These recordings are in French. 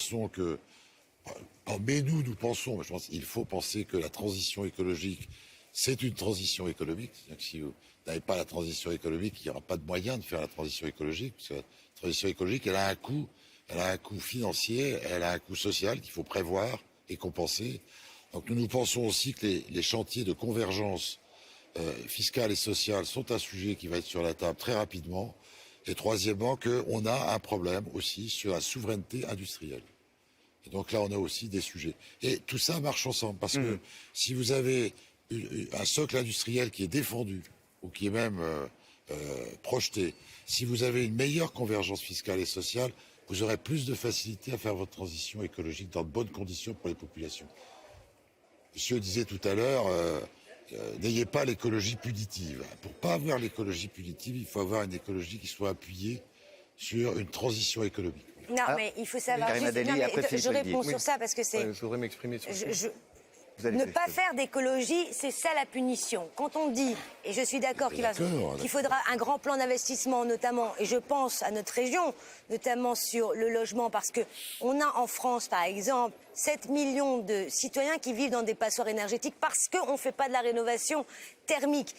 pensons que... Mais nous pensons, je pense qu'il faut penser que la transition écologique, c'est une transition économique. C'est-à-dire que si vous n'avez pas la transition économique, il n'y aura pas de moyen de faire la transition écologique. Parce que la transition écologique, elle a un coût. Elle a un coût financier, elle a un coût social qu'il faut prévoir et compenser. Donc nous pensons aussi que les chantiers de convergence fiscale et sociale sont un sujet qui va être sur la table très rapidement. Et troisièmement, qu'on a un problème aussi sur la souveraineté industrielle. Et donc là, on a aussi des sujets. Et tout ça marche ensemble, parce que si vous avez un socle industriel qui est défendu, ou qui est même projeté, si vous avez une meilleure convergence fiscale et sociale, vous aurez plus de facilité à faire votre transition écologique dans de bonnes conditions pour les populations. Monsieur disait tout à l'heure, n'ayez pas l'écologie punitive. Pour ne pas avoir l'écologie punitive, il faut avoir une écologie qui soit appuyée sur une transition économique. Non, mais il faut savoir juste... je réponds sur ça parce que c'est... Je voudrais m'exprimer sur ça. Ne pas faire d'écologie, c'est ça la punition. Quand on dit, et je suis d'accord qu'il faudra un grand plan d'investissement notamment, et je pense à notre région, notamment sur le logement, parce qu'on a en France, par exemple, 7 millions de citoyens qui vivent dans des passoires énergétiques parce qu'on ne fait pas de la rénovation thermique.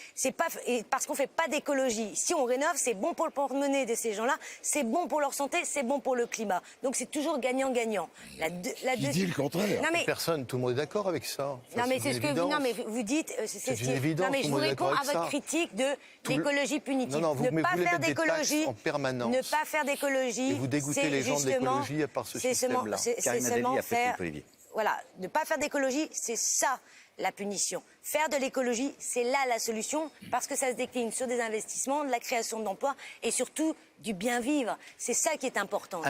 Parce qu'on ne fait pas d'écologie. Si on rénove, c'est bon pour le porte-monnaie de ces gens-là, c'est bon pour leur santé, c'est bon pour le climat. Donc c'est toujours gagnant-gagnant. Qui dit le contraire? Non, mais... Personne, tout le monde est d'accord avec ça. Non, mais c'est ce que vous dites. C'est une évidence. Non, mais je vous réponds à votre critique de l'écologie punitive. Non, ne pas faire d'écologie en permanence. Ne pas faire d'écologie. Et vous dégoûtez les gens de l'écologie par ce système-là. C'est seulement faire. Voilà, ne pas faire d'écologie, c'est ça la punition. Faire de l'écologie, c'est là la solution, parce que ça se décline sur des investissements, de la création d'emplois et surtout du bien vivre. C'est ça qui est important.